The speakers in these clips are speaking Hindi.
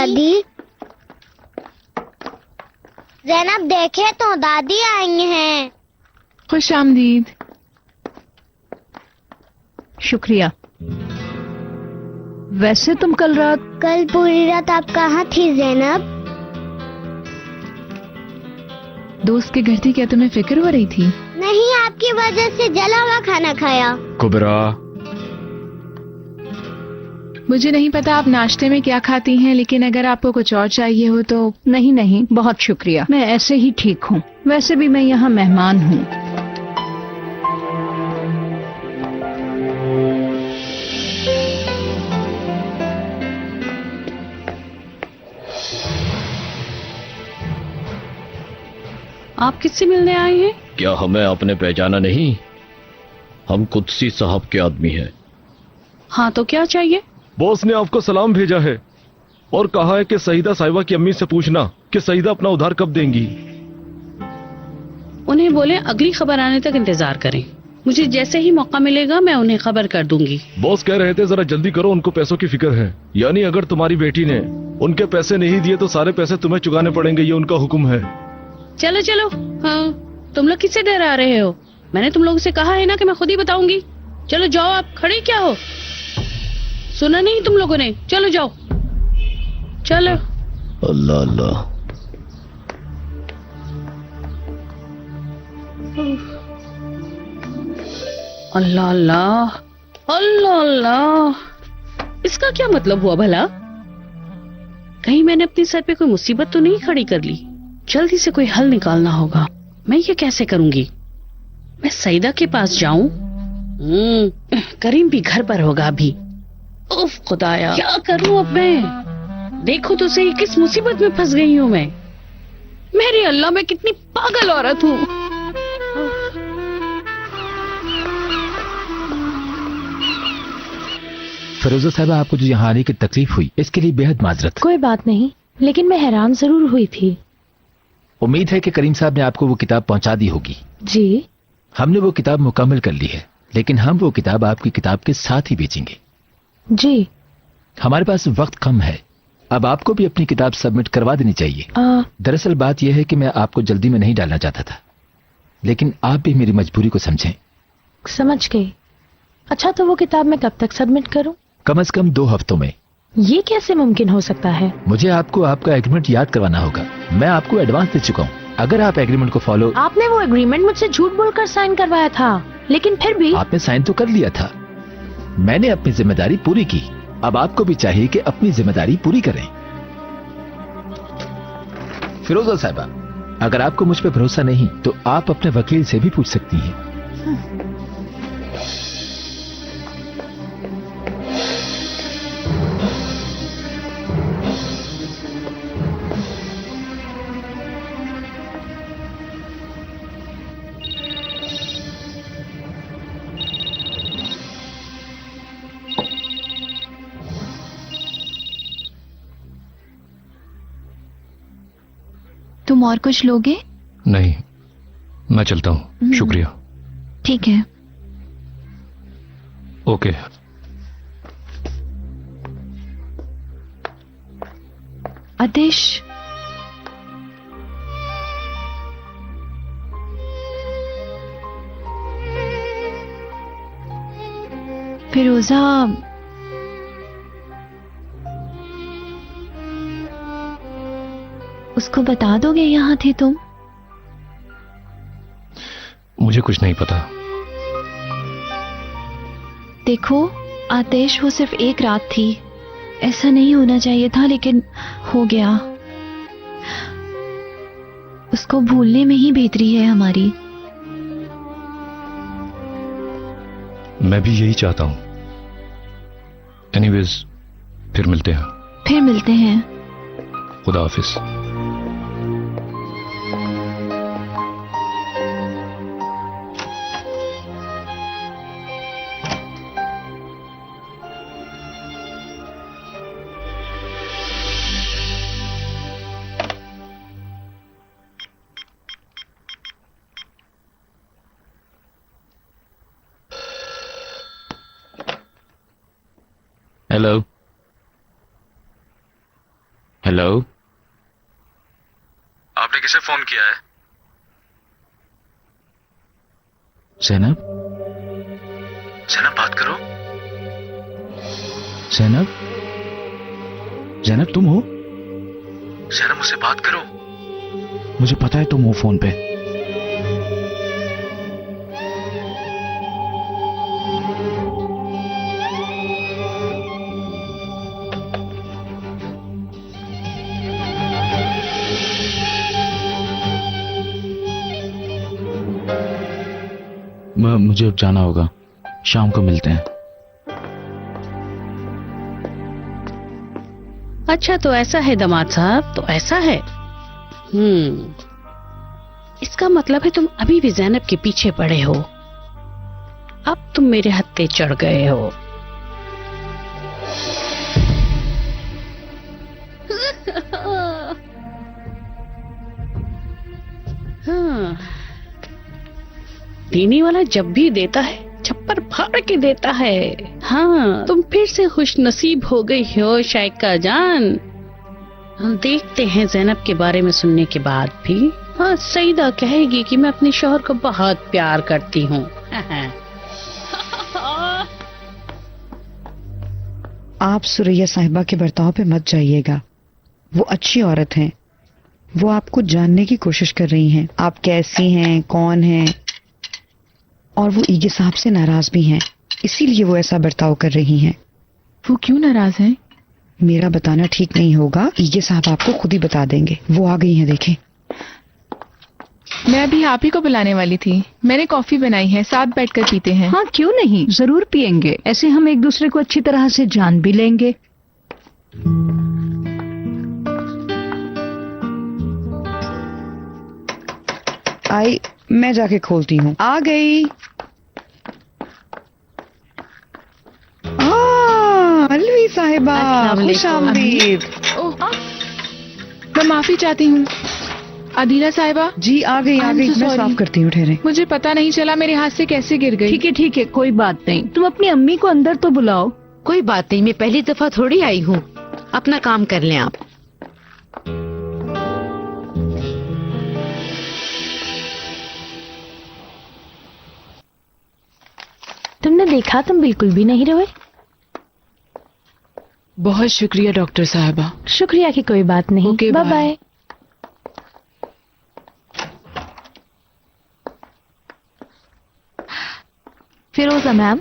दादी। ज़ैनब देखे तो दादी आई हैं। खुश आमदीद। शुक्रिया। वैसे तुम कल पूरी रात आप कहाँ थी ज़ैनब? दोस्त के घर थी। क्या तुम्हें फिक्र हो रही थी? नहीं, आपकी वजह से जला हुआ खाना खाया। कुबरा, मुझे नहीं पता आप नाश्ते में क्या खाती हैं, लेकिन अगर आपको कुछ और चाहिए हो तो। नहीं नहीं, बहुत शुक्रिया, मैं ऐसे ही ठीक हूँ। वैसे भी मैं यहाँ मेहमान हूँ। आप किससे मिलने आए हैं? क्या हमें आपने पहचाना नहीं? हम कुदसी साहब के आदमी हैं। हाँ, तो क्या चाहिए? बॉस ने आपको सलाम भेजा है और कहा है कि सईदा साहिबा की अम्मी से पूछना कि सईदा अपना उधार कब देंगी। उन्हें बोले अगली खबर आने तक इंतजार करें। मुझे जैसे ही मौका मिलेगा मैं उन्हें खबर कर दूंगी। बॉस कह रहे थे जरा जल्दी करो, उनको पैसों की फिक्र है। यानी अगर तुम्हारी बेटी ने उनके पैसे नहीं दिए तो सारे पैसे तुम्हें चुकाने पड़ेंगे, ये उनका हुक्म है। चलो चलो। हाँ, तुम लोग किससे डरा रहे हो? मैंने तुम लोगों से कहा है ना कि मैं खुद ही बताऊंगी। चलो जाओ, आप खड़े क्या हो? सुना नहीं तुम लोगों ने? चलो जाओ, चलो। अल्लाह अल्लाह। अल्लाह अल्लाह अल्लाह अल्लाह। इसका क्या मतलब हुआ भला? कहीं मैंने अपने सर पे कोई मुसीबत तो नहीं खड़ी कर ली? जल्दी से कोई हल निकालना होगा। मैं ये कैसे करूंगी? मैं सईदा के पास जाऊं? करीम भी घर पर होगा अभी। उफ खुदाया, क्या करूं अब मैं? देखो तो सही किस मुसीबत में फंस गई हूं मैं। मेरे अल्लाह, मैं कितनी पागल औरत हूँ। फिरोजा साहबा, आपको जो यहाँ आने की तकलीफ हुई इसके लिए बेहद माजरत। कोई बात नहीं, लेकिन मैं हैरान जरूर हुई थी। उम्मीद है कि करीम साहब ने आपको वो किताब पहुंचा दी होगी। जी, हमने वो किताब मुकम्मल कर ली है, लेकिन हम वो किताब आपकी किताब के साथ ही बेचेंगे। जी। हमारे पास वक्त कम है, अब आपको भी अपनी किताब सबमिट करवा देनी चाहिए। दरअसल बात यह है कि मैं आपको जल्दी में नहीं डालना चाहता था, लेकिन आप भी मेरी मजबूरी को समझें। समझ गई। अच्छा, तो वो किताब मैं कब तक सबमिट करूं? कम से कम 2 हफ्तों में। ये कैसे मुमकिन हो सकता है? मुझे आपको आपका एग्रीमेंट याद करवाना होगा। मैं आपको एडवांस दे चुका हूँ। अगर आप एग्रीमेंट को फॉलो। आपने वो एग्रीमेंट मुझसे झूठ बोलकर साइन करवाया था, लेकिन फिर भी। आपने साइन तो कर लिया था। मैंने अपनी जिम्मेदारी पूरी की, अब आपको भी चाहिए कि अपनी जिम्मेदारी पूरी करें। फिरोजा साहिबा, अगर आपको मुझ पर भरोसा नहीं तो आप अपने वकील से भी पूछ सकती हैं। तुम और कुछ लोगे? नहीं, मैं चलता हूँ। शुक्रिया। ठीक है। ओके। आदेश, फिरोजा, उसको बता दोगे यहाँ थे तुम? मुझे कुछ नहीं पता। देखो आदेश, वो सिर्फ एक रात थी, ऐसा नहीं होना चाहिए था, लेकिन हो गया। उसको भूलने में ही बेहतरी है हमारी। मैं भी यही चाहता हूँ। एनीवेज, फिर मिलते हैं। फिर मिलते हैं। खुदा हाफिज। हेलो। हेलो, आपने किसे फोन किया है? जैनब, जैनब बात करो। जैनब, जैनब तुम हो? जैनब मुझसे बात करो। मुझे पता है तुम हो फोन पे। मुझे अब जाना होगा, शाम को मिलते हैं। अच्छा तो ऐसा है दामाद साहब, तो ऐसा है। इसका मतलब है तुम अभी भी जैनब के पीछे पड़े हो। अब तुम मेरे हत्थे चढ़ गए हो। हाँ, देने वाला जब भी देता है छप्पर फाड़ के देता है। हाँ, तुम फिर से खुश नसीब हो गई हो शाइका जान। हम देखते हैं जैनब के बारे में सुनने के बाद भी। हाँ, सईदा कहेगी कि मैं अपने शौहर को बहुत प्यार करती हूँ। आप सुरैया साहिबा के बर्ताव पे मत जाइएगा। वो अच्छी औरत हैं। वो आपको जानने की कोशिश कर रही हैं, आप कैसी हैं, कौन हैं, और वो ईगे साहब से नाराज भी हैं, इसीलिए वो ऐसा बर्ताव कर रही हैं। वो क्यों नाराज हैं? मेरा बताना ठीक नहीं होगा, ईगे साहब आपको खुद ही बता देंगे। वो आ गई हैं, देखें। मैं अभी आप ही को बुलाने वाली थी। मैंने कॉफी बनाई है, साथ बैठकर पीते हैं। हाँ क्यों नहीं, जरूर पियेंगे। ऐसे हम एक दूसरे को अच्छी तरह से जान भी लेंगे। आई, मैं जाके खोलती हूँ। आ गई। अलवी साहिबा, खुश आमदीद। ओह, मैं माफी चाहती हूँ। अदीला साहिबा, जी आ गई, आ I'm गई। so मैं sorry. साफ करती हूँ, ठहरे। मुझे पता नहीं चला मेरे हाथ से कैसे गिर गई। ठीक है, कोई बात नहीं। तुम अपनी अम्मी को अंदर तो बुलाओ। कोई बात नहीं, मैं पहली दफा थोड़ी आई हूँ। अपना काम कर लें आप। तुमने देखा, तुम बिल्कुल भी नहीं रोए। बहुत शुक्रिया डॉक्टर साहिबा। शुक्रिया की कोई बात नहीं। Okay, bye bye. Bye. Firoza ma'am.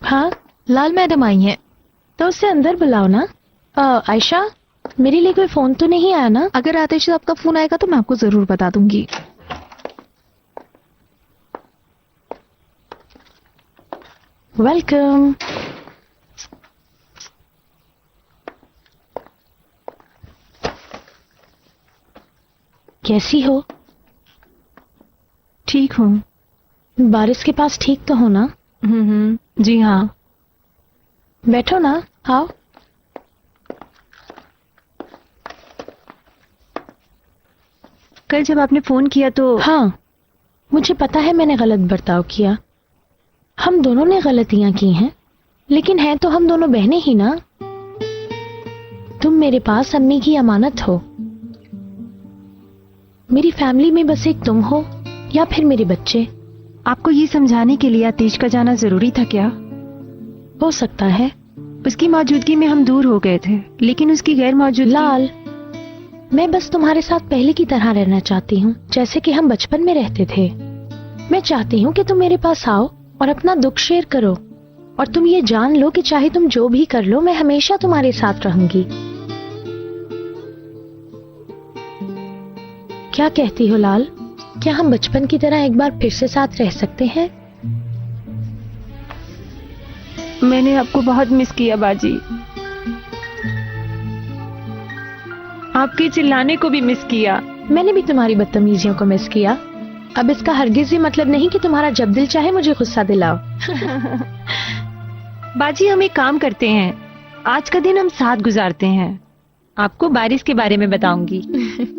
हाँ, लाल मैडम आई हैं, तो उससे अंदर बुलाओ ना। आयशा, मेरे लिए कोई फोन तो नहीं आया ना? अगर आतिश साहब का फोन आएगा तो मैं आपको जरूर बता दूंगी। वेलकम। कैसी हो? ठीक हूँ। बारिश के पास ठीक तो हो ना? जी हाँ। बैठो ना, आओ। कल जब आपने फोन किया तो हाँ, मुझे पता है मैंने गलत बर्ताव किया। हम दोनों ने गलतियां की हैं, लेकिन हैं तो हम दोनों बहनें ही ना। तुम मेरे पास अम्मी की अमानत हो। मेरी फैमिली में बस एक तुम हो या फिर मेरे बच्चे। आपको ये समझाने के लिए आतिश का जाना जरूरी था क्या? हो सकता है। उसकी मौजूदगी में हम दूर हो गए थे, लेकिन उसकी गैर मौजूदगी। लाल, मैं बस तुम्हारे साथ पहले की तरह रहना चाहती हूँ, जैसे कि हम बचपन में रहते थे। मैं चाहती हूँ कि तुम मेरे पास आओ और अपना दुख शेयर करो, और तुम ये जान लो कि चाहे तुम जो भी कर लो, मैं हमेशा तुम्हारे साथ रहूंगी। क्या कहती हो लाल? क्या हम बचपन की तरह एक बार फिर से साथ रह सकते हैं? मैंने आपको बहुत मिस किया बाजी। आपके चिल्लाने को भी मिस किया। मैंने भी तुम्हारी बदतमीजियों को मिस किया। अब इसका हरगिज ये मतलब नहीं कि तुम्हारा जब दिल चाहे मुझे गुस्सा दिलाओ। बाजी, हम एक काम करते हैं, आज का दिन हम साथ गुजारते हैं। आपको बारिश के बारे में बताऊंगी।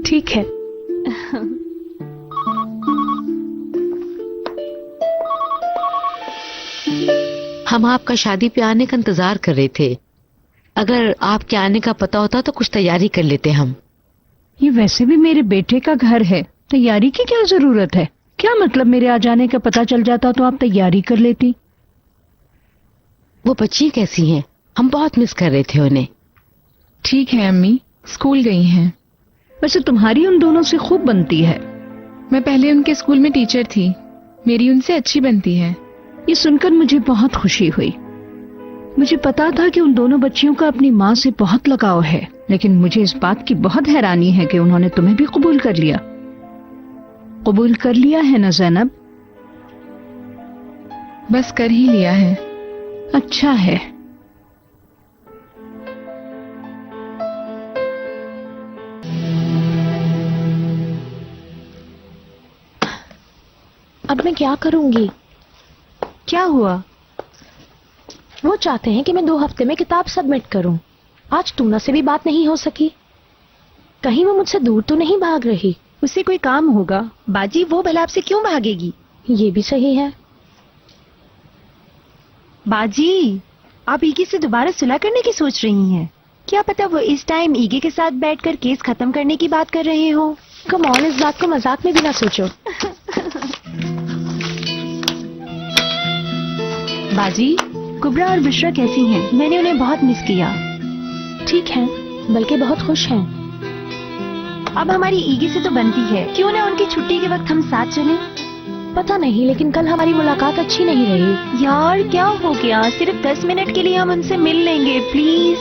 ठीक है। हम आपका शादी पे आने का इंतजार कर रहे थे। अगर आपके आने का पता होता तो कुछ तैयारी कर लेते हम। ये वैसे भी मेरे बेटे का घर है, तैयारी की क्या जरूरत है? क्या मतलब मेरे आ जाने का पता चल जाता तो आप तैयारी कर लेती? वो बच्ची कैसी हैं? हम बहुत मिस कर रहे थे उन्हें। ठीक है अम्मी, स्कूल गई हैं। वैसे तुम्हारी उन दोनों से खूब बनती है। मैं पहले उनके स्कूल में टीचर थी, मेरी उनसे अच्छी बनती है। ये सुनकर मुझे बहुत खुशी हुई। मुझे पता था कि उन दोनों बच्चियों का अपनी माँ से बहुत लगाव है, लेकिन मुझे इस बात की बहुत हैरानी है कि उन्होंने तुम्हें भी कबूल कर लिया। कबूल कर लिया है ना ज़ैनब? बस कर ही लिया है। अच्छा है। अब मैं क्या करूंगी? क्या हुआ? वो चाहते हैं कि मैं 2 हफ्ते में किताब सबमिट करूं। आज टूना से भी बात नहीं हो सकी। कहीं वो मुझसे दूर तो नहीं भाग रही? उसे कोई काम होगा। बाजी, वो भला आपसे क्यों भागेगी? ये भी सही है। बाजी, आप ईगे से दोबारा सुलह करने की सोच रही हैं? क्या पता वो इस टाइम ईगे के साथ बैठकर केस खत्म करने की बात कर रहे हो। कम ऑन, इस बात को मजाक में भी ना सोचो। बाजी, कुबरा और बिश्रा कैसी हैं? मैंने उन्हें बहुत मिस किया। ठीक है, बल्कि बहुत खुश हैं। अब हमारी ईगे से तो बनती है, क्यों ना उनकी छुट्टी के वक्त हम साथ चलें? पता नहीं, लेकिन कल हमारी मुलाकात अच्छी नहीं रही। यार क्या हो गया? सिर्फ 10 मिनट के लिए हम उनसे मिल लेंगे प्लीज।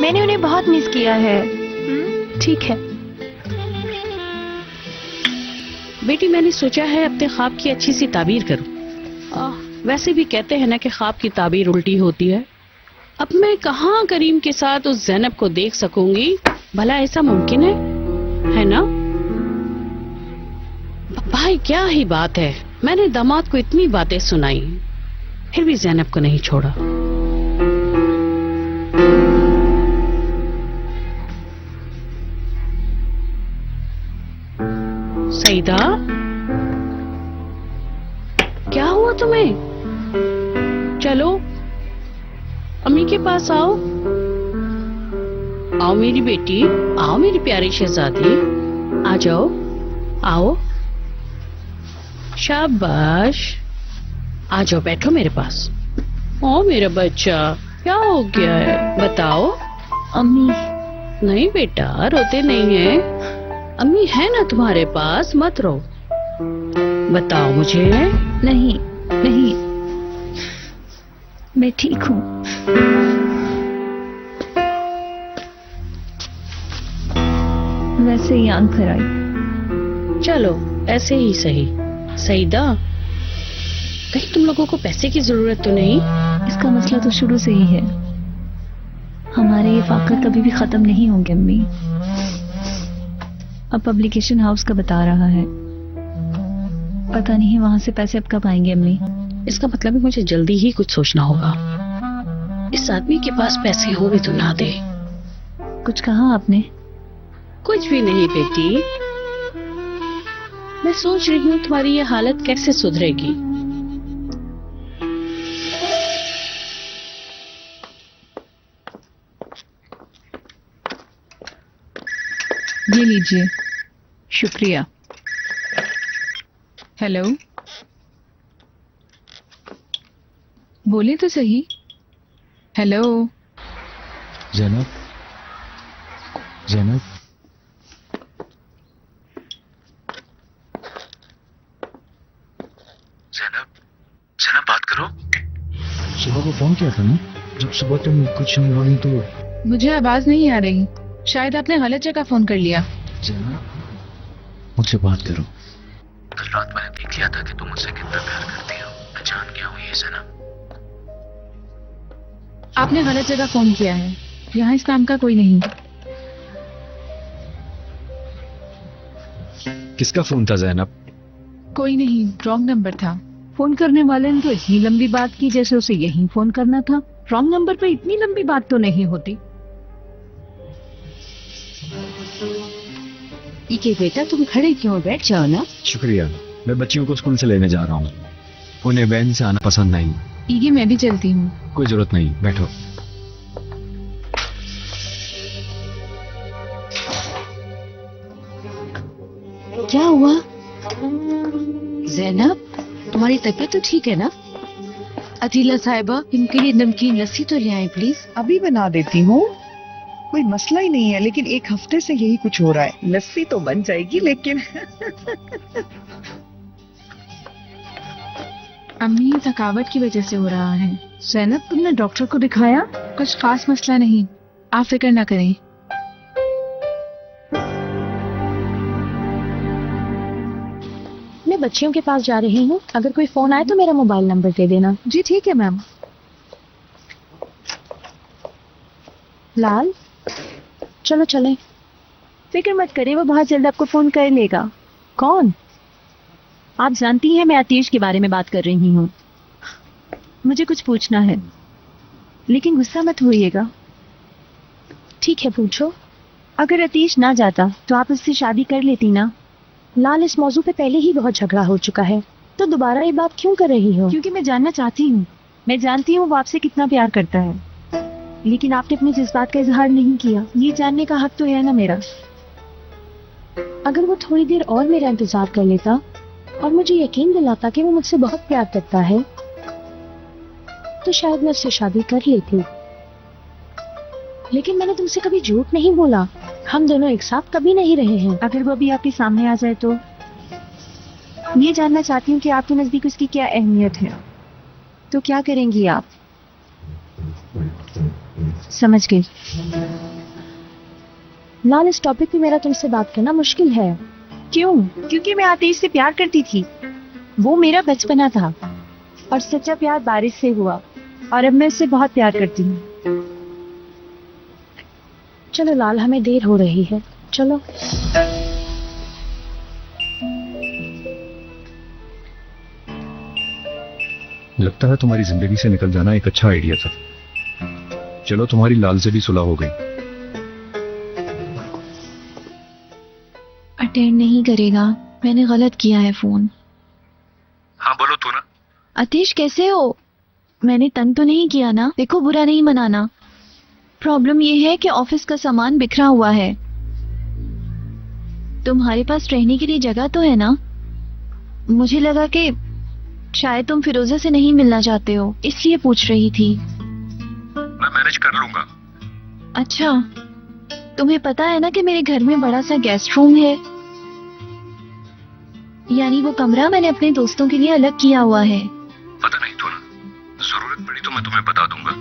मैंने उन्हें बहुत मिस किया है। ठीक है। बेटी, मैंने सोचा है अपने ख्वाब की अच्छी सी ताबीर करूं। वैसे भी कहते हैं ना कि ख्वाब की ताबीर उल्टी होती है। अब मैं कहाँ करीम के साथ उस ज़ैनब को देख सकूंगी? भला ऐसा मुमकिन है ना? भाई क्या ही बात है, मैंने दामाद को इतनी बातें सुनाई, फिर भी ज़ैनब को नहीं छोड़ा। सईदा, क्या हुआ तुम्हें? चलो अम्मी के पास आओ। आओ मेरी बेटी, आओ मेरी प्यारी शहजादी, आ जाओ, आओ। शाबाश, आ जाओ, बैठो मेरे पास। ओ मेरा बच्चा, क्या हो गया है बताओ। अम्मी। नहीं बेटा, रोते नहीं है, अम्मी है ना तुम्हारे पास, मत रो। बताओ मुझे। नहीं नहीं, मैं ठीक हूँ। वैसे ही आंख भर आई। चलो ऐसे ही सही। सईदा, कहीं तुम लोगों को पैसे की जरूरत तो नहीं? इसका मसला तो शुरू से ही है। हमारे ये फाकर कभी भी खत्म नहीं होंगे अम्मी। अब पब्लिकेशन हाउस का बता रहा है, पता नहीं वहां से पैसे अब कब आएंगे अम्मी। इसका मतलब है मुझे जल्दी ही कुछ सोचना होगा। इस आदमी के पास पैसे हो भी तो ना दे। कुछ कहा आपने? कुछ भी नहीं बेटी, मैं सोच रही हूँ तुम्हारी ये हालत कैसे सुधरेगी। ये लीजिए। शुक्रिया। हेलो, बोले तो सही। हेलो ज़ैनब, ज़ैनब, ज़ैनब बात करो। सुबह को फोन किया था ना, जब सुबह तुम कुछ नहीं बोली तो। मुझे आवाज नहीं आ रही, शायद आपने गलत जगह फोन कर लिया। ज़ैनब मुझसे बात करो। कल रात मैंने देख लिया था कि तुम मुझसे कितना प्यार करती हो। मैं जान गया हूँ ये ज़ैनब। आपने गलत जगह फोन किया है, यहाँ इस नाम का कोई नहीं। किसका फोन था ज़ैनब? कोई नहीं, रॉन्ग नंबर था। फोन करने वाले ने तो इतनी लंबी बात की जैसे उसे यही फोन करना था। रॉन्ग नंबर पे इतनी लंबी बात तो नहीं होती। इके बेटा, तुम खड़े क्यों? बैठ जाओ ना। शुक्रिया, मैं बच्चियों को स्कूल से लेने जा रहा हूँ। उन्हें वैन से आना पसंद नहीं। ईगे मैं भी चलती हूँ। कोई जरूरत नहीं, बैठो। क्या हुआ? जैनब, तुम्हारी तबीयत तो ठीक है ना? अदीला साहिबा, इनके लिए नमकीन लस्सी तो ले आए प्लीज। अभी बना देती हूँ, कोई मसला ही नहीं है, लेकिन एक हफ्ते से यही कुछ हो रहा है। लस्सी तो बन जाएगी लेकिन अम्मी, थकावट की वजह से हो रहा है। जैनब, तुमने डॉक्टर को दिखाया? कुछ खास मसला नहीं, आप फिक्र ना करें। मैं बच्चियों के पास जा रही हूँ, अगर कोई फोन आए तो मेरा मोबाइल नंबर दे देना। जी ठीक है मैम। लाल, चलो चलें। फिक्र मत करें, वो बहुत जल्द आपको फोन कर लेगा। कौन? आप जानती हैं मैं आतिश के बारे में बात कर रही हूँ। मुझे कुछ पूछना है, लेकिन गुस्सा मत होइएगा। ठीक है, पूछो। अगर आतिश ना जाता तो आप उससे शादी कर लेती ना? लाल, इस मौजू पे पहले ही बहुत झगड़ा हो चुका है, तो दोबारा ये बात क्यों कर रही हो? क्योंकि मैं जानना चाहती हूँ। मैं जानती हूँ वो आपसे कितना प्यार करता है, लेकिन आपने अपने जज्बात का इजहार नहीं किया। ये जानने का हक तो है ना मेरा। अगर वो थोड़ी देर और मेरा इंतजार कर लेता और मुझे यकीन दिलाता कि वो मुझसे बहुत प्यार करता है, तो शायद मैं उससे शादी कर लेती। लेकिन मैंने तुमसे कभी झूठ नहीं बोला, हम दोनों एक साथ कभी नहीं रहे हैं। अगर वो अभी आपके सामने आ जाए तो? ये जानना चाहती हूँ कि आपके नजदीक उसकी क्या अहमियत है, तो क्या करेंगी आप? समझ गई। लाल, इस टॉपिक पे मेरा तुमसे बात करना मुश्किल है। क्यों? क्योंकि मैं आतिश से प्यार करती थी, वो मेरा बचपना था, और सच्चा प्यार बारिश से हुआ, और अब मैं उससे बहुत प्यार करती हूँ। चलो लाल, हमें देर हो रही है, चलो। लगता है तुम्हारी जिंदगी से निकल जाना एक अच्छा आइडिया था। चलो, तुम्हारी लाल से भी सुलह हो गई। अटेंड नहीं करेगा, मैंने गलत किया है फोन। हाँ बोलो तू ना। आतिश, कैसे हो? मैंने तंग तो नहीं किया ना? देखो, बुरा नहीं मनाना। प्रॉब्लम ये है कि ऑफिस का सामान बिखरा हुआ है। तुम्हारे पास रहने के लिए जगह तो है ना? मुझे लगा कि शायद तुम फिरोजा से नहीं मिलना चाहते हो, इसलिए पूछ रही थी। मैं मैनेज कर लूंगा। अच्छा, तुम्हें पता है ना कि मेरे घर में बड़ा सा गेस्ट रूम है, यानी वो कमरा मैंने अपने दोस्तों के लिए अलग किया हुआ है। पता नहीं तो ना, जरूरत पड़ी तो मैं तुम्हें बता दूंगा।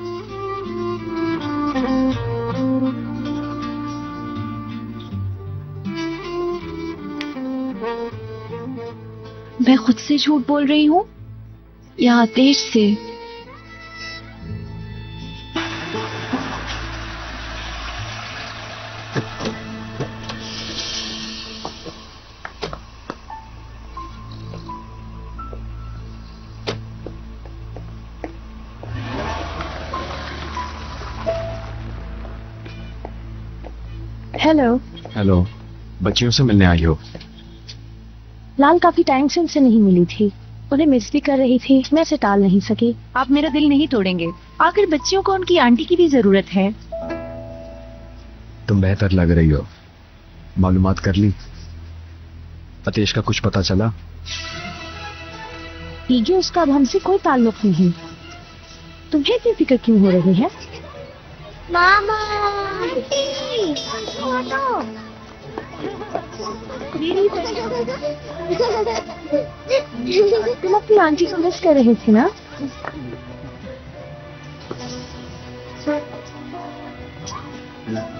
मैं खुद से झूठ बोल रही हूँ या आतिश से? हेलो। हेलो, बच्चियों से मिलने आई हो? लाल काफी टाइम से उनसे नहीं मिली थी, उन्हें मिस भी कर रही थी, मैं इसे टाल नहीं सकी। आप मेरा दिल नहीं तोड़ेंगे, आखिर बच्चियों को उनकी आंटी की भी जरूरत है। तुम बेहतर लग रही हो। मालूमात कर ली? आतिश का कुछ पता चला? ईगे, उसका अब हमसे कोई ताल्लुक नहीं। तुम्हें इतनी फिक्र क्यों हो रही है? मामा, तुम अपनी आंटी को मिस कर रही थी ना?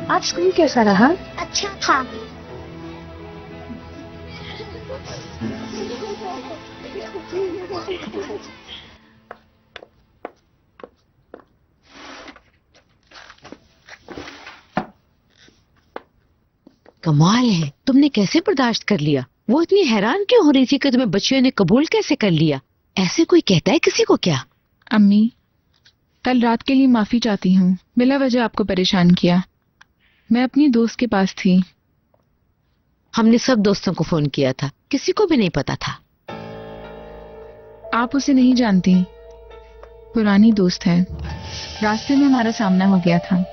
आज स्कूल कैसा रहा? अच्छा था। कमाल है, तुमने कैसे बर्दाश्त कर लिया? वो इतनी हैरान क्यों हो रही थी कि तुम्हें बच्चियों ने कबूल कैसे कर लिया? ऐसे कोई कहता है किसी को क्या? अम्मी, कल रात के लिए माफी चाहती हूँ, बिला वजह आपको परेशान किया। मैं अपनी दोस्त के पास थी। हमने सब दोस्तों को फोन किया था, किसी को भी नहीं पता था। आप उसे नहीं जानती, पुरानी दोस्त है। रास्ते में हमारा सामना हो गया था।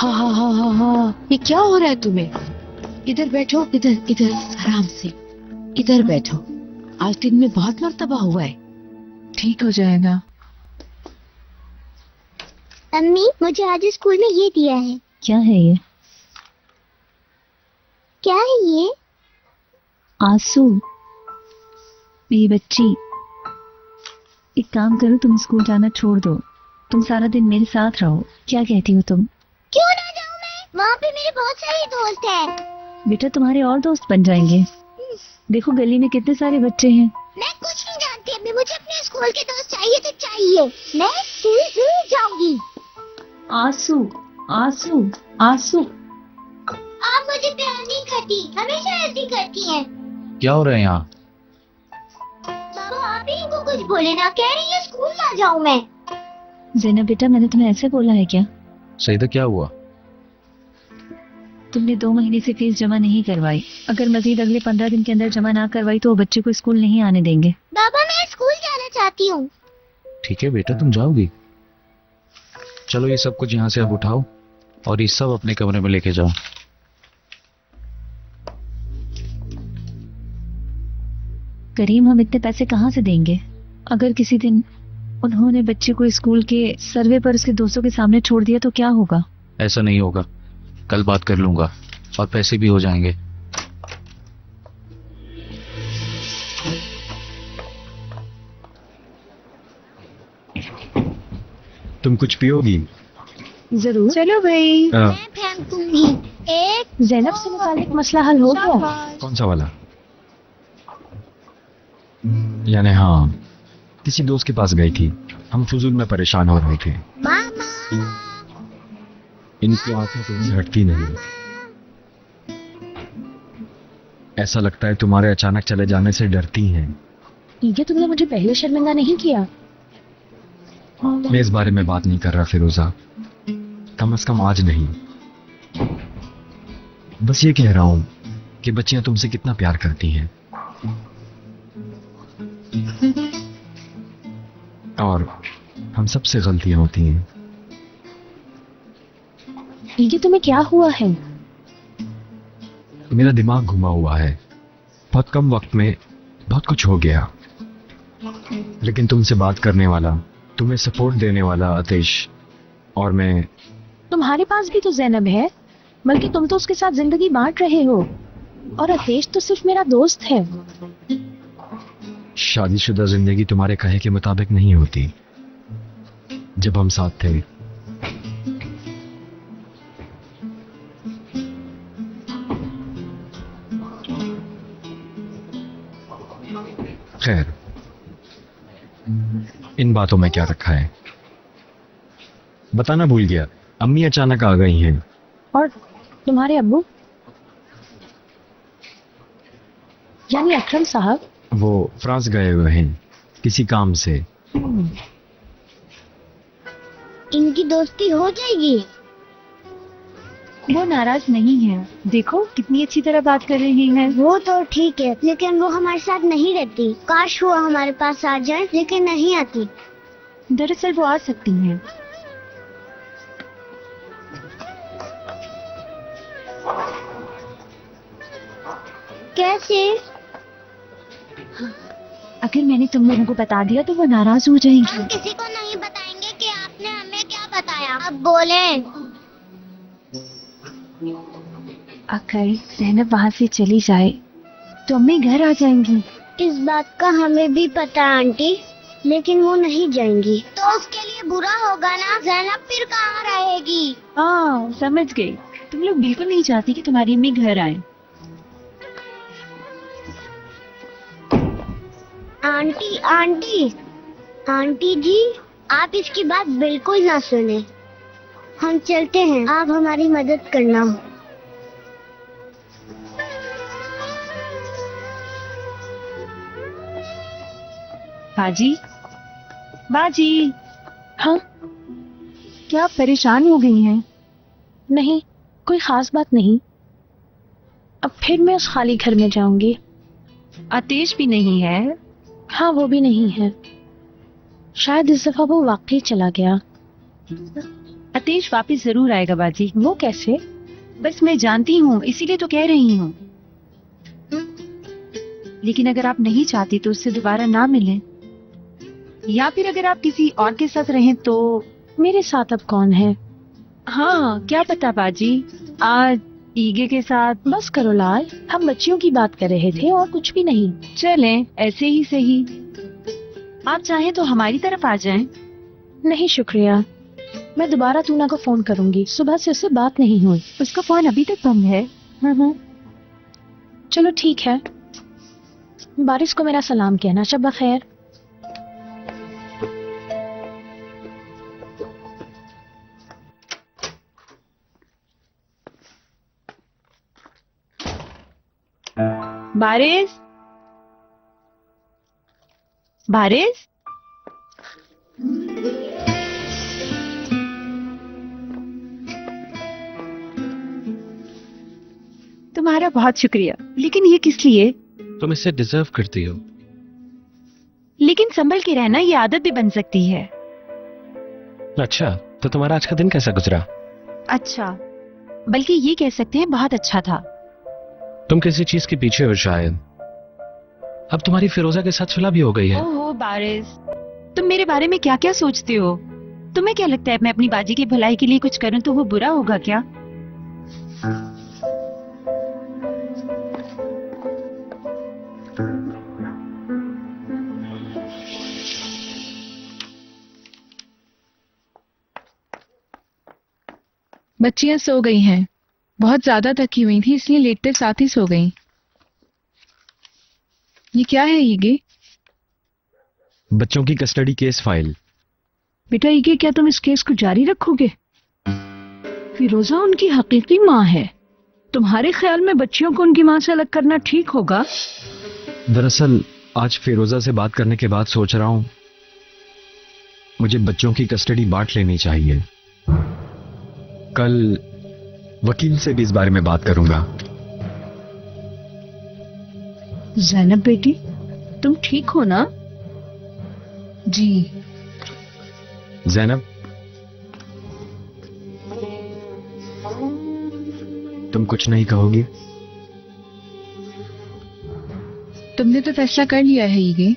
हाँ हाँ हाँ हाँ हाँ, ये क्या हो रहा है तुम्हें? इधर बैठो, इधर इधर आराम से, इधर बैठो। आज दिन में बहुत मर्तबा हुआ है। ठीक हो जाएगा। अम्मी, मुझे आज स्कूल में ये दिया है। क्या है ये? क्या है ये? आंसू। मेरी बच्ची, एक काम करो, तुम स्कूल जाना छोड़ दो, तुम सारा दिन मेरे साथ रहो। क्या कहती हो तुम? क्यों ना जाऊं मैं? वहाँ पे मेरे बहुत सारे दोस्त हैं। बेटा, तुम्हारे और दोस्त बन जाएंगे। देखो गली में कितने सारे बच्चे हैं। मैं कुछ नहीं जानती अम्मी, मुझे अपने स्कूल के दोस्त चाहिए तो चाहिए। मैं स्कूल जरूर जाऊंगी। आंसू, आंसू, आंसू। आप मुझे प्यार नहीं करती, हमेशा ऐसी करती हैं। क्या हो रहा है यहाँ? बाबा, आप ही इनको कुछ बोले ना, कह रही है स्कूल ना जाऊं मैं। ज़ैनब बेटा, मैंने तुम्हें ऐसे बोला है क्या? सईदा क्या हुआ? तुमने 2 महीने से फीस जमा नहीं करवाई। अगर मजीद अगले 15 दिन के अंदर जमा ना करवाई तो वो बच्चे को स्कूल नहीं आने देंगे। बाबा, मैं स्कूल जाना चाहती हूँ। ठीक है बेटा, तुम जाओगी। चलो ये सब कुछ यहाँ से अब उठाओ और ये सब अपने कमरे में लेके जाओ। करीम, हम इतने पैसे कहाँ से देंगे? अगर किसी दिन उन्होंने बच्चे को स्कूल के सर्वे पर उसके दोस्तों के सामने छोड़ दिया तो क्या होगा? ऐसा नहीं होगा, कल बात कर लूंगा और पैसे भी हो जाएंगे। तुम कुछ पियोगी? जरूर। चलो भाई। मैं फेंक दूंगी। एक ज़ैनब से मुतालिक मसला हल हो गया। कौन सा वाला? यानी हाँ, किसी दोस्त के पास गई थी, हम फजूल में परेशान हो रहे थे। मामा, इनकी आंखें तुमसे हटती नहीं। ऐसा लगता है तुम्हारे अचानक चले जाने से डरती हैं। ये तुमने मुझे पहले शर्मिंदा नहीं किया। मैं इस बारे में बात नहीं कर रहा फिरोजा, कम से कम आज नहीं। बस ये कह रहा हूं कि बच्चियां तुमसे कितना प्यार करती हैं और हम सबसे गलतियां होती हैं। ये तुम्हें क्या हुआ है? मेरा दिमाग घुमा हुआ है, बहुत कम वक्त में बहुत कुछ हो गया। लेकिन तुमसे बात करने वाला, तुम्हें सपोर्ट देने वाला आतिश और मैं। तुम्हारे पास भी तो ज़ैनब है, बल्कि तुम तो उसके साथ जिंदगी बांट रहे हो, और आतिश तो सिर्फ मेरा दोस्त है। शादीशुदा जिंदगी तुम्हारे कहे के मुताबिक नहीं होती। जब हम साथ थे, खैर इन बातों में क्या रखा है, बताना भूल गया। अम्मी अचानक आ गई हैं। और तुम्हारे अब्बू, यानी अकरम साहब, वो फ्रांस गए हुए हैं किसी काम से। इनकी दोस्ती हो जाएगी। वो नाराज नहीं है, देखो कितनी अच्छी तरह बात कर रही है। वो तो ठीक है, लेकिन वो हमारे साथ नहीं रहती। काश वो हमारे पास आ जाए, लेकिन नहीं आती। दरअसल वो आ सकती हैं। कैसे? अगर मैंने तुम लोगों को बता दिया तो वो नाराज हो जाएंगी। हम किसी को नहीं बताएंगे कि आपने हमें क्या बताया। अब बोलें। अगर ज़ैनब वहाँ से चली जाए तो अम्मी घर आ जाएंगी। इस बात का हमें भी पता है आंटी, लेकिन वो नहीं जाएंगी तो उसके लिए बुरा होगा ना। ज़ैनब फिर कहाँ रहेगी? हाँ, समझ गई। तुम लोग बिल्कुल नहीं चाहती कि तुम्हारी अम्मी घर आए। आंटी आंटी आंटी जी, आप इसकी बात बिल्कुल ना सुने। हम चलते हैं, आप हमारी मदद करना। बाजी, बाजी। हाँ, क्या आप परेशान हो गई हैं? नहीं, कोई खास बात नहीं। अब फिर मैं उस खाली घर में जाऊंगी। आतिश भी नहीं है। हाँ, वो भी नहीं है। शायद इस दफा वो वाकई चला गया। अतेश वापस जरूर आएगा बाजी। वो कैसे? बस मैं जानती हूँ, इसीलिए तो कह रही हूँ। लेकिन अगर आप नहीं चाहती तो उससे दोबारा ना मिलें, या फिर अगर आप किसी और के साथ रहें तो। मेरे साथ अब कौन है? हाँ, क्या पता बाजी, आज ईगे के साथ। बस करो लाल, हम बच्चियों की बात कर रहे थे और कुछ भी नहीं। चलें, ऐसे ही सही। आप चाहें तो हमारी तरफ आ जाएं। नहीं शुक्रिया, मैं दोबारा टूना को फोन करूंगी। सुबह से उससे बात नहीं हुई। उसका फोन अभी तक बंद है। चलो ठीक है, बारिश को मेरा सलाम कहना। शब खैर। बारिश, बारिश, तुम्हारा बहुत शुक्रिया, लेकिन ये किस लिए? तुम इससे डिजर्व करती हो। लेकिन संभल के रहना ये आदत भी बन सकती है। अच्छा, तो तुम्हारा आज का दिन कैसा गुजरा? अच्छा, बल्कि ये कह सकते हैं बहुत अच्छा था। तुम किसी चीज के पीछे हो शायद। अब तुम्हारी फिरोजा के साथ सुलह भी हो गई है। ओहो बारिश, तुम मेरे बारे में क्या क्या सोचते हो? तुम्हें क्या लगता है मैं अपनी बाजी की भलाई के लिए कुछ करूं तो वो बुरा होगा क्या? बच्चियां सो गई हैं। बहुत ज्यादा थकी हुई थी इसलिए लेटते साथ ही सो गईं। ये क्या है ईगे? बच्चों की कस्टडी केस फाइल। बेटा ईगे, क्या तुम इस केस को जारी रखोगे? फिरोजा उनकी हकीकी माँ है। तुम्हारे ख्याल में बच्चियों को उनकी माँ से अलग करना ठीक होगा? दरअसल आज फिरोजा से बात करने के बाद सोच रहा हूं मुझे बच्चों की कस्टडी बांट लेनी चाहिए। कल वकील से भी इस बारे में बात करूंगा। जैनब बेटी, तुम ठीक हो ना? जी। जैनब, तुम कुछ नहीं कहोगी? तुमने तो फैसला कर लिया है ईगे।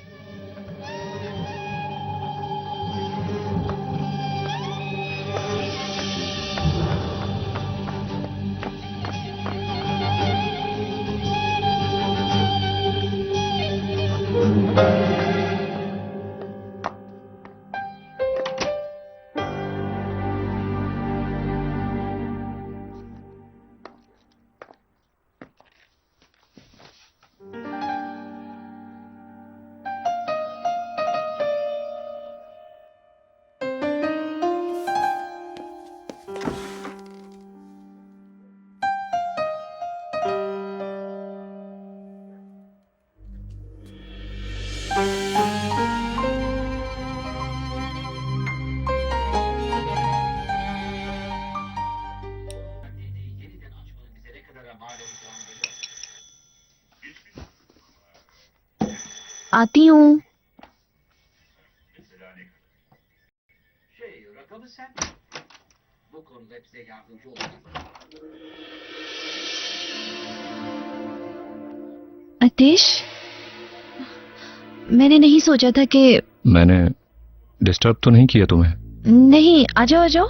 आती हूँ। अतेश, मैंने नहीं सोचा था कि। मैंने डिस्टर्ब तो नहीं किया तुम्हें? नहीं, आ जाओ आ जाओ।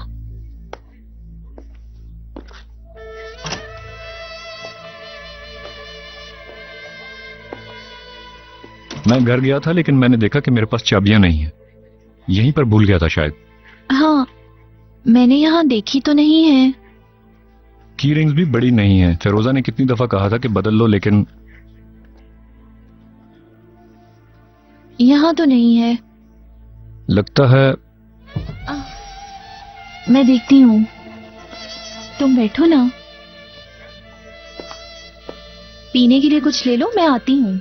मैं घर गया था लेकिन मैंने देखा कि मेरे पास चाबियां नहीं है। यहीं पर भूल गया था शायद। हाँ, मैंने यहाँ देखी तो नहीं है। की रिंग्स भी बड़ी नहीं है। फिरोजा ने कितनी दफा कहा था कि बदल लो, लेकिन यहाँ तो नहीं है। लगता है। मैं देखती हूँ, तुम बैठो ना। पीने के लिए कुछ ले लो, मैं आती हूँ।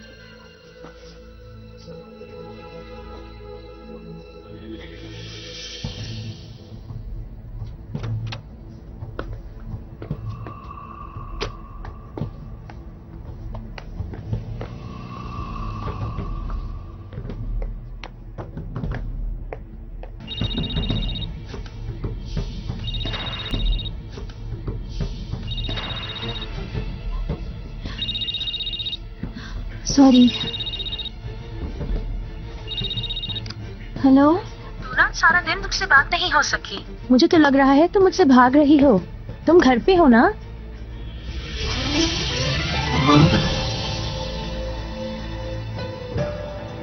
सॉरी। हेलो। ना सारा दिन मुझसे बात नहीं हो सकी। मुझे तो लग रहा है तुम मुझसे भाग रही हो। तुम घर पे हो ना?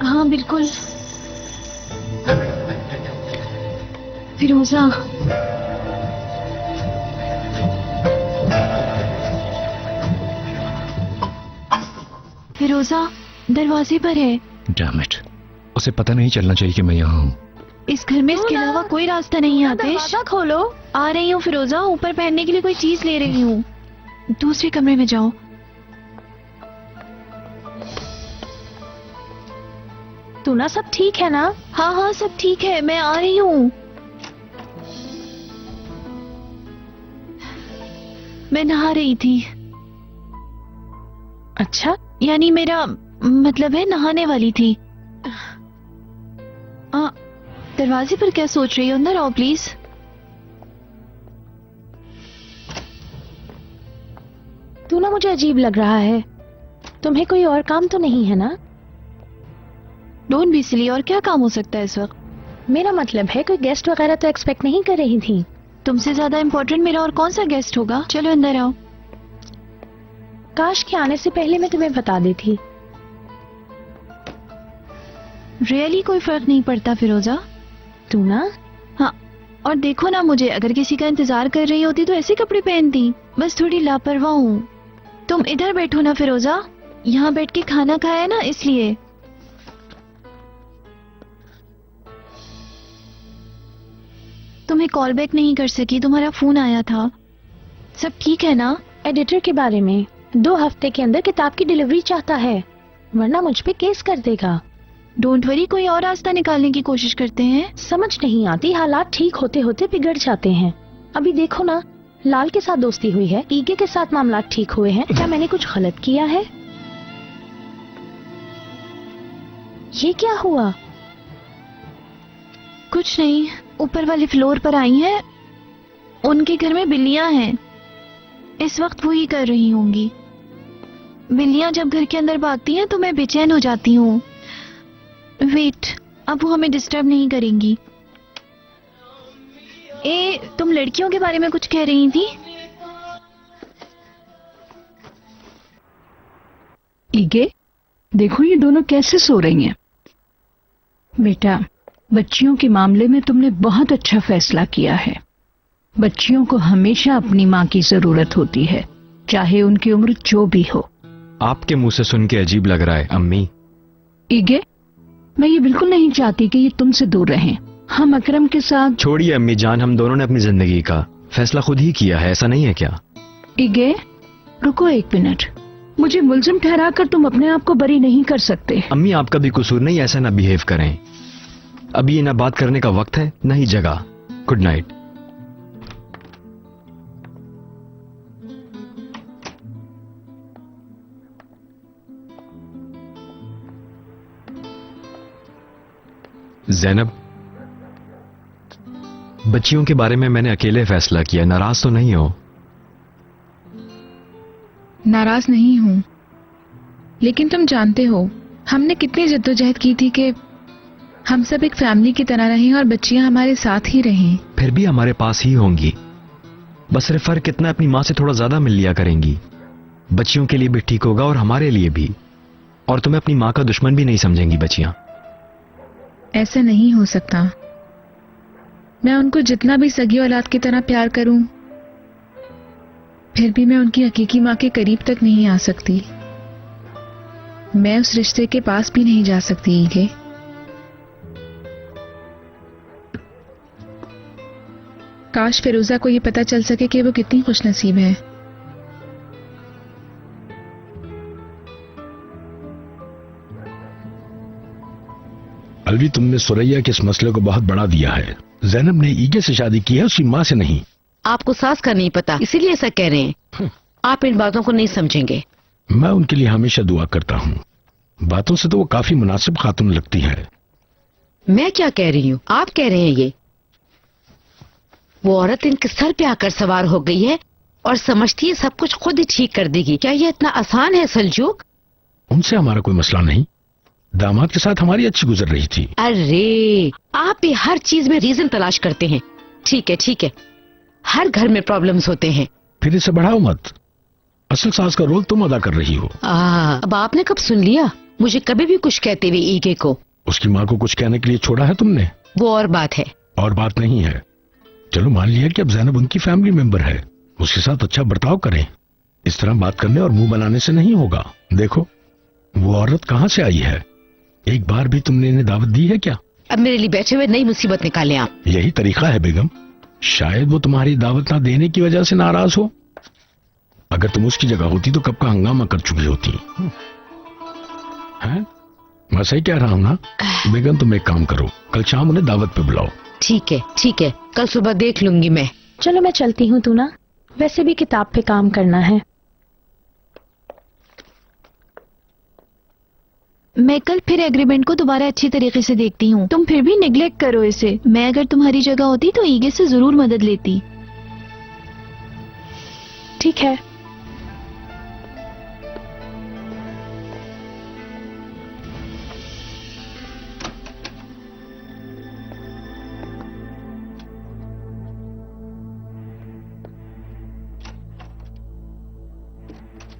हाँ बिल्कुल। फिरोजा, फिरोजा दरवाजे पर है। डैम इट, उसे पता नहीं चलना चाहिए कि मैं यहाँ हूँ। इस घर में इसके अलावा कोई रास्ता नहीं है आतिश। दरवाजा खोलो। आ रही हूँ फिरोजा, ऊपर पहनने के लिए कोई चीज ले रही हूँ। दूसरे कमरे में जाओ। तू ना सब ठीक है ना? हाँ हाँ सब ठीक है, मैं आ रही हूँ। मैं नहा रही थी। अच्छा, यानी मेरा मतलब है नहाने वाली थी। दरवाजे पर क्या सोच रही हो? अंदर आओ प्लीज। तू ना मुझे अजीब लग रहा है। तुम्हें कोई और काम तो नहीं है ना? डोंट बी सिली, और क्या काम हो सकता है इस वक्त? मेरा मतलब है कोई गेस्ट वगैरह तो एक्सपेक्ट नहीं कर रही थी। तुमसे ज्यादा इम्पोर्टेंट मेरा और कौन सा गेस्ट होगा? चलो अंदर आओ। काश के आने से पहले मैं तुम्हें बता देती। रियली कोई फर्क नहीं पड़ता फिरोजा। तू ना? हाँ, और देखो ना मुझे, अगर किसी का इंतजार कर रही होती तो ऐसे कपड़े पहनती। बस थोड़ी लापरवाह हूँ। तुम इधर बैठो ना फिरोजा, यहाँ बैठ के खाना खाया ना इसलिए। तुम्हें कॉल बैक नहीं कर सकी, तुम्हारा फोन आया था। सब ठीक है ना? एडिटर के बारे में 2 हफ्ते के अंदर किताब की डिलीवरी चाहता है, वरना मुझ पे केस कर देगा। डोंट वरी, कोई और रास्ता निकालने की कोशिश करते हैं। समझ नहीं आती, हालात ठीक होते होते बिगड़ जाते हैं। अभी देखो ना, लाल के साथ दोस्ती हुई है, ईगे के साथ मामला ठीक हुए हैं। क्या मैंने कुछ गलत किया है? ये क्या हुआ? कुछ नहीं, ऊपर वाले फ्लोर पर आई हैं। उनके घर में बिल्लियां हैं, इस वक्त वो ही कर रही होंगी। बिल्लियां जब घर के अंदर भागती हैं तो मैं बेचैन हो जाती हूँ। वेट, अब वो हमें डिस्टर्ब नहीं करेंगी। तुम लड़कियों के बारे में कुछ कह रही थी? ईगे, देखो ये दोनों कैसे सो रही हैं। बेटा, बच्चियों के मामले में तुमने बहुत अच्छा फैसला किया है। बच्चियों को हमेशा अपनी माँ की जरूरत होती है, चाहे उनकी उम्र जो भी हो। आपके मुंह से सुन के अजीब लग रहा है अम्मी। ईगे, मैं ये बिल्कुल नहीं चाहती कि ये तुमसे दूर रहें। हम अकरम के साथ। छोड़िए अम्मी जान, हम दोनों ने अपनी जिंदगी का फैसला खुद ही किया है, ऐसा नहीं है क्या? ईगे, रुको 1 मिनट। मुझे मुलजिम ठहराकर तुम अपने आप को बरी नहीं कर सकते। अम्मी आपका भी कसूर नहीं, ऐसा ना बिहेव करें। अभी ये ना बात करने का वक्त है, ना ही जगह। Good night. ज़ैनब, बच्चियों के बारे में मैंने अकेले फैसला किया, नाराज तो नहीं हो? नाराज नहीं हूं, लेकिन तुम जानते हो हमने कितनी जद्दोजहद की थी कि हम सब एक फैमिली की तरह रहें और बच्चियां हमारे साथ ही रहें। फिर भी हमारे पास ही होंगी, बस सिर्फ फर्क कितना अपनी माँ से थोड़ा ज्यादा मिल लिया करेंगी। बच्चियों के लिए भी ठीक होगा और हमारे लिए भी, और तुम्हें अपनी माँ का दुश्मन भी नहीं समझेंगी बच्चियां। ऐसा नहीं हो सकता। मैं उनको जितना भी सगी औलाद की तरह प्यार करूं, फिर भी मैं उनकी हकीकी माँ के करीब तक नहीं आ सकती। मैं उस रिश्ते के पास भी नहीं जा सकती। ईगे, काश फिरोजा को ये पता चल सके कि वो कितनी खुशनसीब है। अलवी, तुमने सुरैया के इस मसले को बहुत बढ़ा दिया है। ज़ैनब ने ईगे से शादी की है, उसकी माँ से नहीं। आपको सास का नहीं पता, इसीलिए ऐसा कह रहे हैं। आप इन बातों को नहीं समझेंगे। मैं उनके लिए हमेशा दुआ करता हूँ। बातों से तो वो काफी मुनासिब खातून लगती है। मैं क्या कह रही हूँ, आप कह रहे हैं ये। वो औरत इनके सर पे आकर सवार हो गई है और समझती है सब कुछ खुद ही ठीक कर देगी। क्या ये इतना आसान है सलजूक? उनसे हमारा कोई मसला नहीं। दामाद के साथ हमारी अच्छी गुजर रही थी। अरे आप भी हर चीज में रीजन तलाश करते हैं। ठीक है, हर घर में प्रॉब्लम्स होते हैं। फिर इसे बढ़ाओ मत। असल सास का रोल तुम अदा कर रही हो। अब आपने कब सुन लिया मुझे कभी भी कुछ कहते हुए ईगे को? उसकी माँ को कुछ कहने के लिए छोड़ा है तुमने? वो और बात है। और बात नहीं है। चलो मान लिया कि अब जैनब उनकी फैमिली मेंबर है, उसके साथ अच्छा बर्ताव करें। इस तरह बात करने और मुंह बनाने से नहीं होगा। देखो वो औरत कहाँ से आई है, एक बार भी तुमने इन्हें दावत दी है क्या? अब मेरे लिए बैठे हुए नई मुसीबत निकालें आप। यही तरीका है बेगम। शायद वो तुम्हारी दावत ना देने की वजह से नाराज हो। अगर तुम उसकी जगह होती तो कब का हंगामा कर चुकी होती। हैं? मैं सही कह रहा हूँ ना? बेगम तुम एक काम करो, कल शाम उन्हें दावत पे बुलाओ। ठीक है, कल सुबह देख लूंगी मैं। चलो मैं चलती हूँ तू ना, वैसे भी किताब पे काम करना है। मैं कल फिर एग्रीमेंट को दोबारा अच्छी तरीके से देखती हूँ। तुम फिर भी निगलेक्ट करो इसे। मैं अगर तुम्हारी जगह होती तो ईगे से जरूर मदद लेती। ठीक है।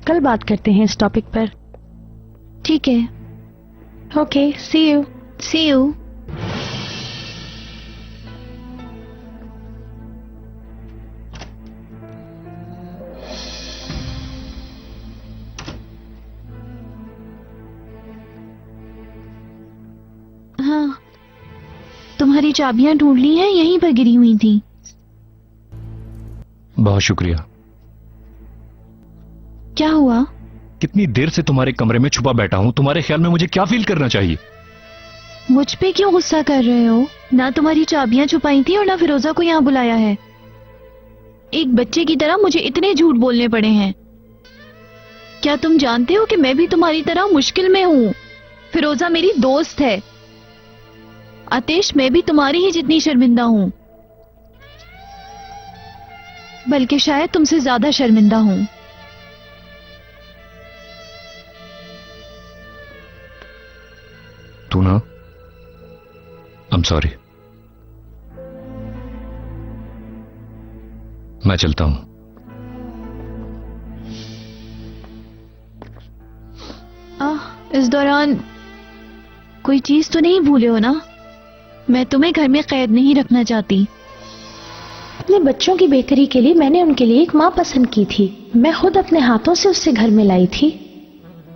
कल बात करते हैं इस टॉपिक पर। ठीक है। Okay, see you. See you. हाँ, तुम्हारी चाबियां ढूंढ ली हैं, यहीं पर गिरी हुई थी। बहुत शुक्रिया। क्या हुआ? कितनी देर से तुम्हारे कमरे में छुपा बैठा हूं, तुम्हारे ख्याल में मुझे क्या फील करना चाहिए? मुझ पे क्यों गुस्सा कर रहे हो? ना तुम्हारी चाबियां छुपाई थी और ना फिरोजा को यहाँ बुलाया है। एक बच्चे की तरह मुझे इतने झूठ बोलने पड़े हैं। क्या तुम जानते हो कि मैं भी तुम्हारी तरह मुश्किल में हूँ? फिरोजा मेरी दोस्त है। आतिश, मैं भी तुम्हारी ही जितनी शर्मिंदा हूँ, बल्कि शायद तुमसे ज्यादा शर्मिंदा हूँ। तू ना, आई एम सॉरी। मैं चलता हूं। इस दौरान कोई चीज तो नहीं भूले हो ना? मैं तुम्हें घर में कैद नहीं रखना चाहती। अपने बच्चों की बेहतरी के लिए मैंने उनके लिए एक माँ पसंद की थी। मैं खुद अपने हाथों से उससे घर में लाई थी,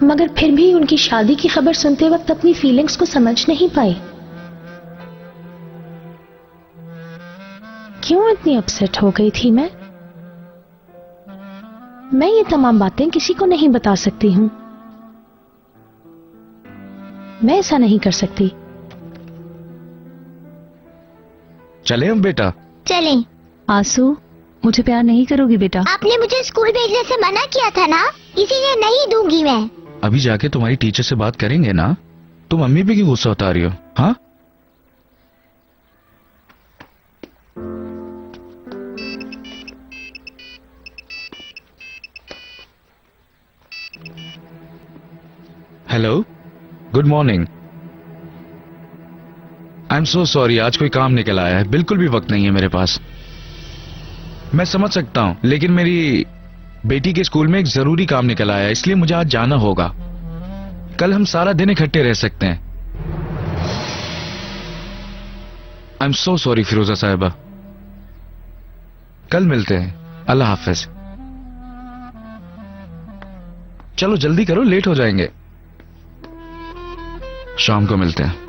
मगर फिर भी उनकी शादी की खबर सुनते वक्त अपनी फीलिंग्स को समझ नहीं पाई। क्यों इतनी अपसेट हो गई थी मैं ये तमाम बातें किसी को नहीं बता सकती हूं। मैं ऐसा नहीं कर सकती। चले हम बेटा? चलें। आंसू, मुझे प्यार नहीं करोगी बेटा? आपने मुझे स्कूल भेजने से मना किया था ना, इसीलिए नहीं दूंगी मैं। अभी जाके तुम्हारी टीचर से बात करेंगे ना। तुम मम्मी पे क्यों गुस्सा उतार रही हो? हाँ, hello, good morning. I am so sorry, आज कोई काम निकल आया है, बिल्कुल भी वक्त नहीं है मेरे पास। मैं समझ सकता हूं, लेकिन मेरी बेटी के स्कूल में एक जरूरी काम निकल आया है, इसलिए मुझे आज जाना होगा। कल हम सारा दिन इकट्ठे रह सकते हैं। आई एम सो सॉरी फिरोजा साहिबा। कल मिलते हैं। अल्लाह हाफिज। चलो जल्दी करो, लेट हो जाएंगे। शाम को मिलते हैं।